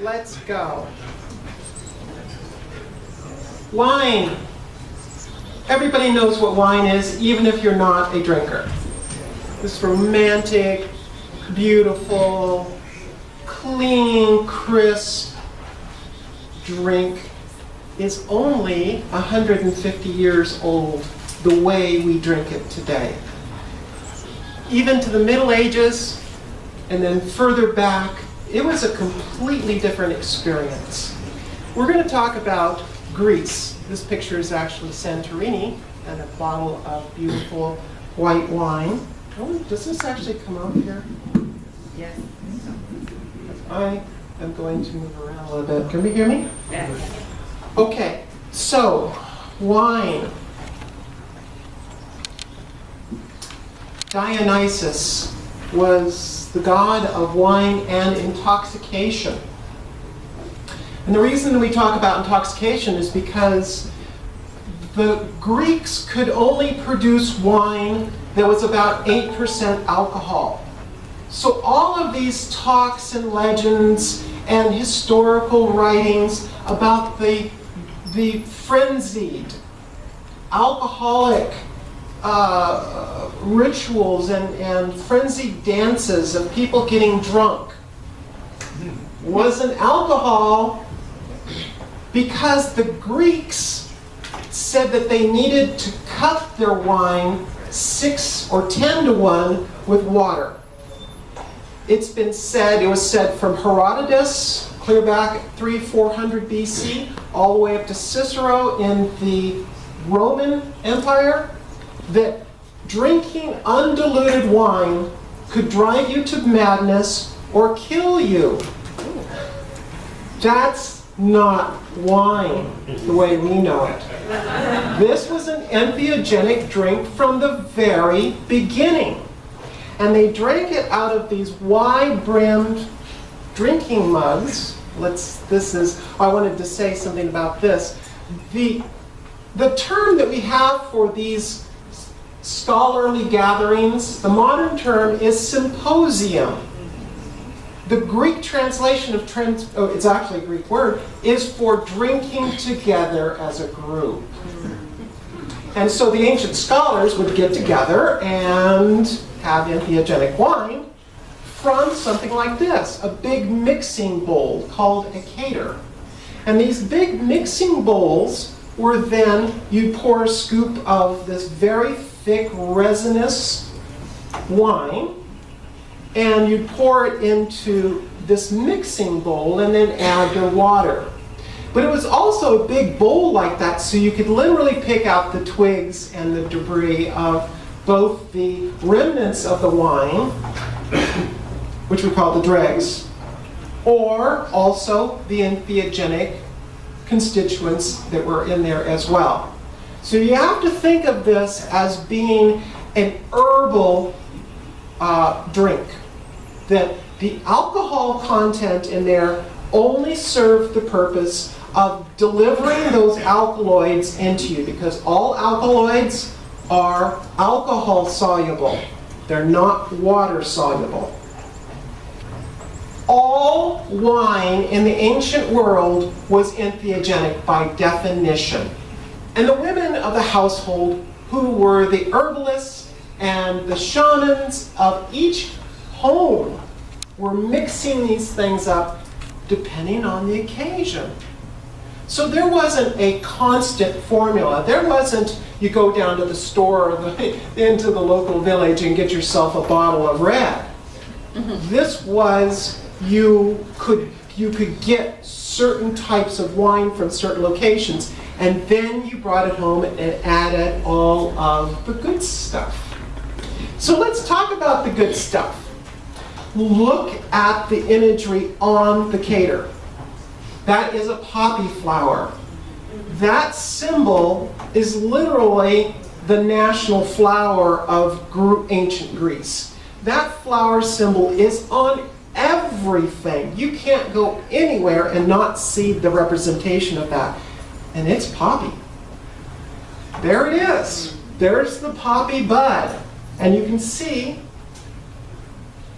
let's go. Wine. Everybody knows what wine is, even if you're not a drinker. This romantic, beautiful, clean, crisp drink is only 150 years old, the way we drink it today. Even to the Middle Ages, and then further back, it was a completely different experience. We're going to talk about Greece. This picture is actually Santorini and a bottle of beautiful white wine. Oh, does this actually come out here? Yes. I am going to move around a little bit. Can we hear me? Yes. Okay, so wine. Dionysus was the god of wine and intoxication. And the reason we talk about intoxication is because the Greeks could only produce wine that was about 8% alcohol. So all of these talks and legends and historical writings about the frenzied, alcoholic rituals and frenzied dances of people getting drunk wasn't alcohol, because the Greeks said that they needed to cut their wine 6 or 10 to 1 with water. It's been said, it was said from Herodotus, clear back 300-400 BC, all the way up to Cicero in the Roman Empire, that drinking undiluted wine could drive you to madness or kill you. That's not wine the way we know it. This was an entheogenic drink from the very beginning. And they drank it out of these wide-brimmed drinking mugs. I wanted to say something about this. The term that we have for these scholarly gatherings, the modern term is symposium. The Greek translation of it's actually a Greek word, is for drinking together as a group. And so the ancient scholars would get together and have entheogenic wine from something like this, a big mixing bowl called a cater. And these big mixing bowls were then, you'd pour a scoop of this very thick, resinous wine, and you'd pour it into this mixing bowl and then add your water. But it was also a big bowl like that, so you could literally pick out the twigs and the debris of both the remnants of the wine, which we call the dregs, or also the entheogenic constituents that were in there as well. So you have to think of this as being an herbal drink, that the alcohol content in there only served the purpose of delivering those alkaloids into you, because all alkaloids are alcohol soluble. They're not water soluble. All wine in the ancient world was entheogenic by definition. And the women of the household, who were the herbalists and the shamans of each home, were mixing these things up depending on the occasion. So there wasn't a constant formula. There wasn't, you go down to the store or into the local village and get yourself a bottle of red. This was, you could get certain types of wine from certain locations, and then you brought it home and added all of the good stuff. So let's talk about the good stuff. Look at the imagery on the cater. That is a poppy flower. That symbol is literally the national flower of ancient Greece. That flower symbol is on everything. You can't go anywhere and not see the representation of that. And it's poppy. There it is. There's the poppy bud. And you can see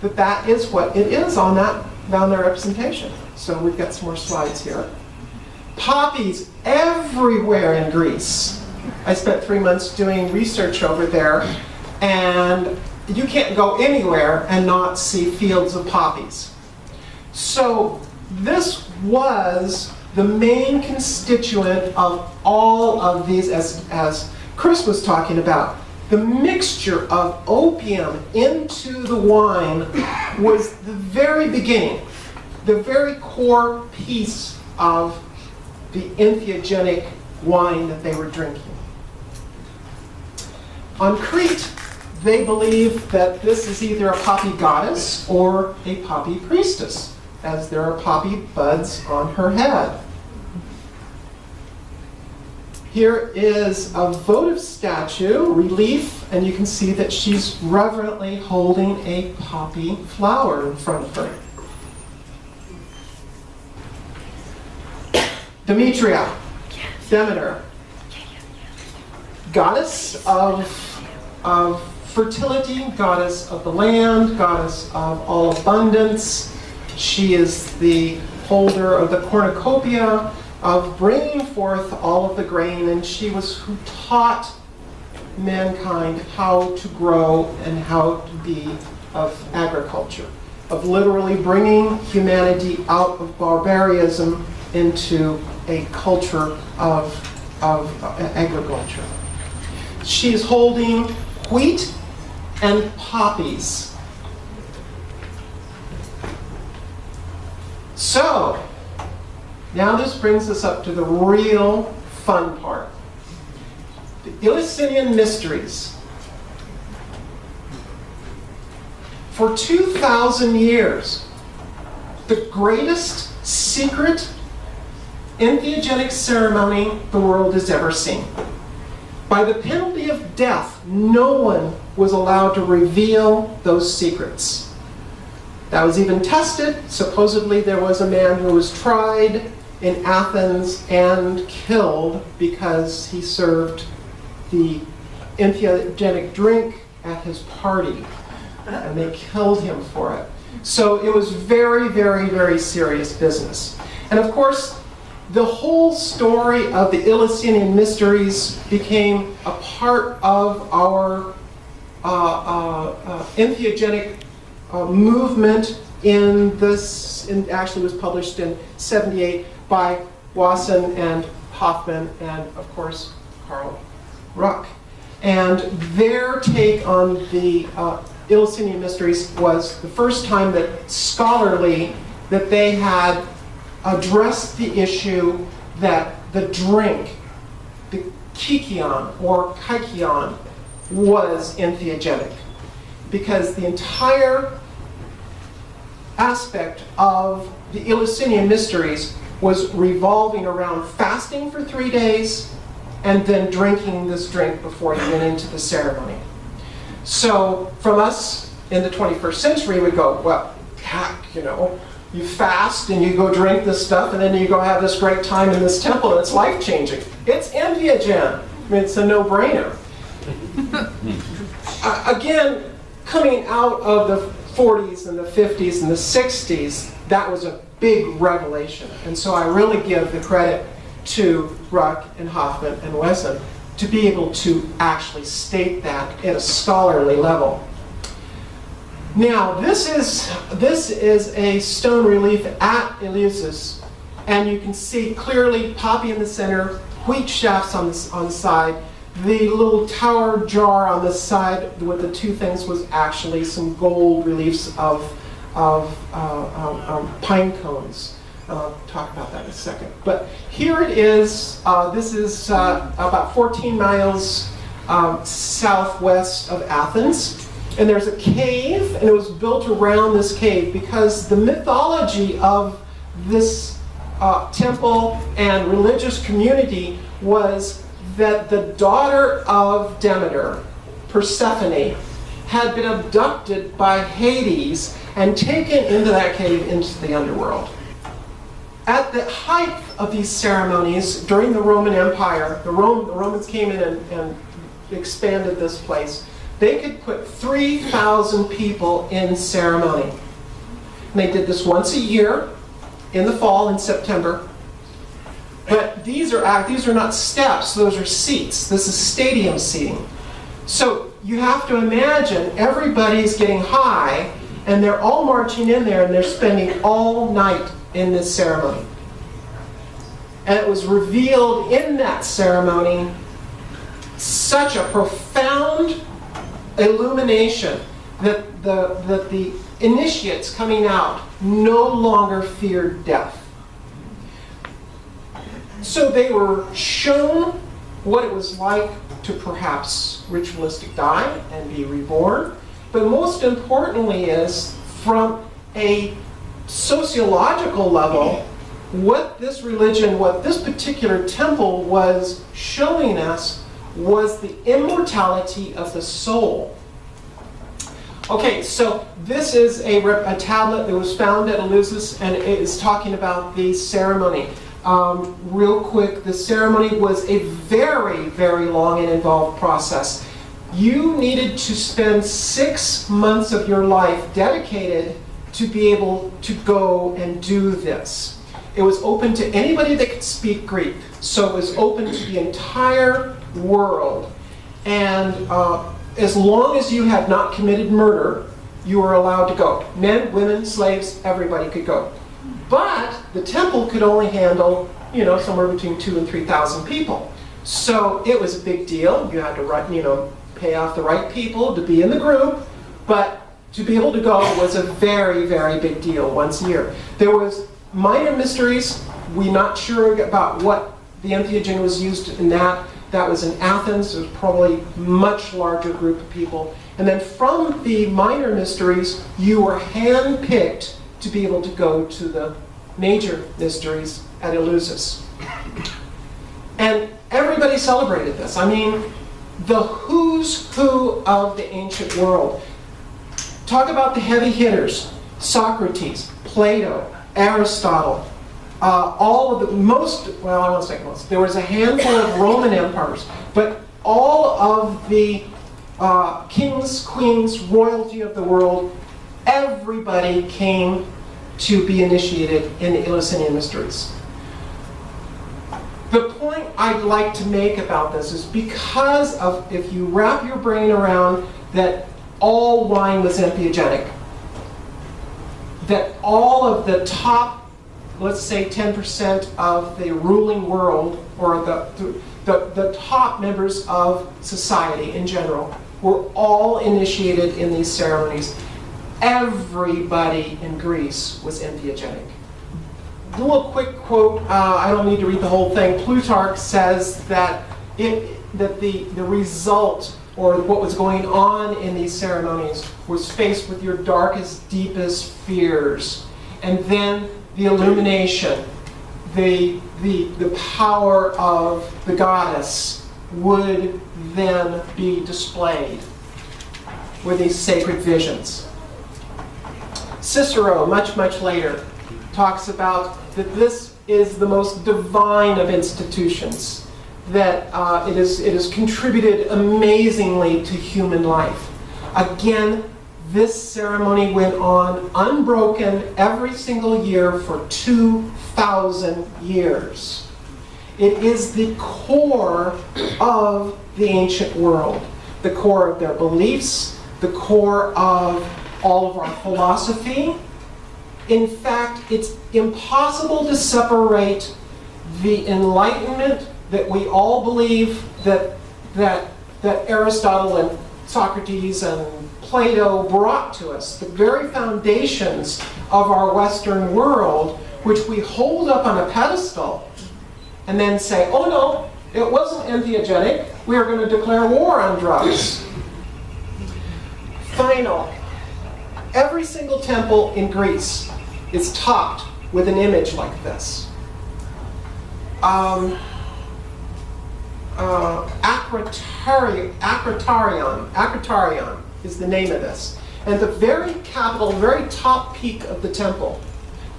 that that is what it is on that found their representation. So we've got some more slides here. Poppies everywhere in Greece. I spent 3 months doing research over there, and you can't go anywhere and not see fields of poppies. So this was the main constituent of all of these, as Chris was talking about. The mixture of opium into the wine was the very beginning, the very core piece of the entheogenic wine that they were drinking. On Crete, they believe that this is either a poppy goddess or a poppy priestess, as there are poppy buds on her head. Here is a votive statue, relief, and you can see that she's reverently holding a poppy flower in front of her. Demetria, Demeter, goddess of fertility, goddess of the land, goddess of all abundance. She is the holder of the cornucopia, of bringing forth all of the grain, and she was who taught mankind how to grow and how to be of agriculture, of literally bringing humanity out of barbarism into a culture of agriculture. She is holding wheat and poppies. So, now this brings us up to the real fun part. The Eleusinian mysteries. For 2,000 years, the greatest secret entheogenic ceremony the world has ever seen. By the penalty of death, no one was allowed to reveal those secrets. That was even tested. Supposedly there was a man who was tried in Athens and killed because he served the entheogenic drink at his party, and they killed him for it. So it was very, very, very serious business. And of course, the whole story of the Eleusinian mysteries became a part of our entheogenic movement actually was published in 78 by Wasson and Hoffman and, of course, Karl Ruck. And their take on the Eleusinian mysteries was the first time that scholarly that they had addressed the issue that the drink, the kykion or kykion, was entheogenic. Because the entire aspect of the Eleusinian mysteries was revolving around fasting for 3 days and then drinking this drink before you went into the ceremony. So from us in the 21st century, we go, well, heck, you fast and you go drink this stuff and then you go have this great time in this temple and it's life-changing. It's entheogen. I mean, it's a no-brainer. Again, coming out of the 40s and the 50s and the 60s, that was a big revelation. And so I really give the credit to Ruck and Hoffman and Wesson to be able to actually state that at a scholarly level. Now, this is a stone relief at Eleusis, and you can see clearly poppy in the center, wheat shafts on the side. The little tower jar on the side with the two things was actually some gold reliefs of pine cones. I'll talk about that in a second. But here it is. This is about 14 miles southwest of Athens. And there's a cave, and it was built around this cave because the mythology of this temple and religious community was that the daughter of Demeter, Persephone, had been abducted by Hades and taken into that cave into the underworld. At the height of these ceremonies during the Roman Empire, the Romans came in and expanded this place. They could put 3,000 people in ceremony. And they did this once a year in the fall, in September. But these are not steps, those are seats. This is stadium seating. So you have to imagine everybody's getting high, and they're all marching in there, and they're spending all night in this ceremony. And it was revealed in that ceremony such a profound illumination that the initiates coming out no longer feared death. So they were shown what it was like to perhaps ritualistic die and be reborn. But most importantly is, from a sociological level, what this religion, what this particular temple was showing us was the immortality of the soul. Okay, so this is a tablet that was found at Eleusis, and it is talking about the ceremony. Real quick, the ceremony was a very, very long and involved process. You needed to spend 6 months of your life dedicated to be able to go and do this. It was open to anybody that could speak Greek, so it was open to the entire world. And as long as you had not committed murder, you were allowed to go. Men, women, slaves, everybody could go. But the temple could only handle, somewhere between 2,000 and 3,000 people. So it was a big deal. You had to, pay off the right people to be in the group, but to be able to go was a very, very big deal once a year. There was minor mysteries. We're not sure about what the entheogen was used in that. That was in Athens. It was probably a much larger group of people. And then from the minor mysteries, you were handpicked to be able to go to the major mysteries at Eleusis. And everybody celebrated this. I mean, the who's who of the ancient world. Talk about the heavy hitters: Socrates, Plato, Aristotle, all of the most, well, I won't say most, there was a handful of Roman emperors, but all of the kings, queens, royalty of the world, everybody came to be initiated in the Eleusinian mysteries. The point I'd like to make about this is because of, if you wrap your brain around that all wine was entheogenic, that all of the top, let's say 10% of the ruling world, or the top members of society in general, were all initiated in these ceremonies. Everybody in Greece was entheogenic. A little quick quote, I don't need to read the whole thing. Plutarch says that the result, or what was going on in these ceremonies, was faced with your darkest, deepest fears. And then the illumination, the power of the goddess would then be displayed with these sacred visions. Cicero, much, much later, talks about that this is the most divine of institutions, that it has contributed amazingly to human life. Again, this ceremony went on unbroken every single year for 2,000 years. It is the core of the ancient world, the core of their beliefs, the core of all of our philosophy. In fact, it's impossible to separate the Enlightenment that we all believe that Aristotle and Socrates and Plato brought to us, the very foundations of our Western world, which we hold up on a pedestal and then say, oh no, it wasn't entheogenic, we are going to declare war on drugs. Final. Every single temple in Greece is topped with an image like this. Akratarion is the name of this. And the very capital, very top peak of the temple.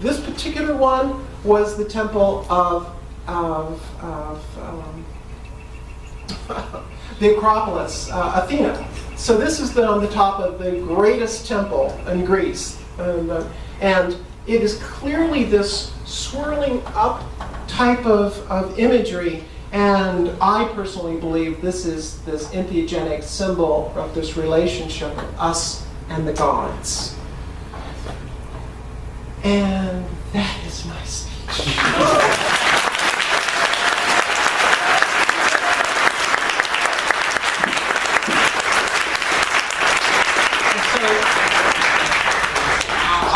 This particular one was the temple of the Acropolis, Athena. So this is on the top of the greatest temple in Greece. And And it is clearly this swirling up type of imagery, and I personally believe this is this entheogenic symbol of this relationship of us and the gods. And that is my speech.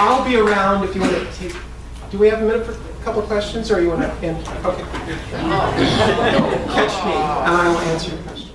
I'll be around if you want to take. Do we have a minute for a couple of questions, or you want to end? Okay. Catch me, and I will answer your question.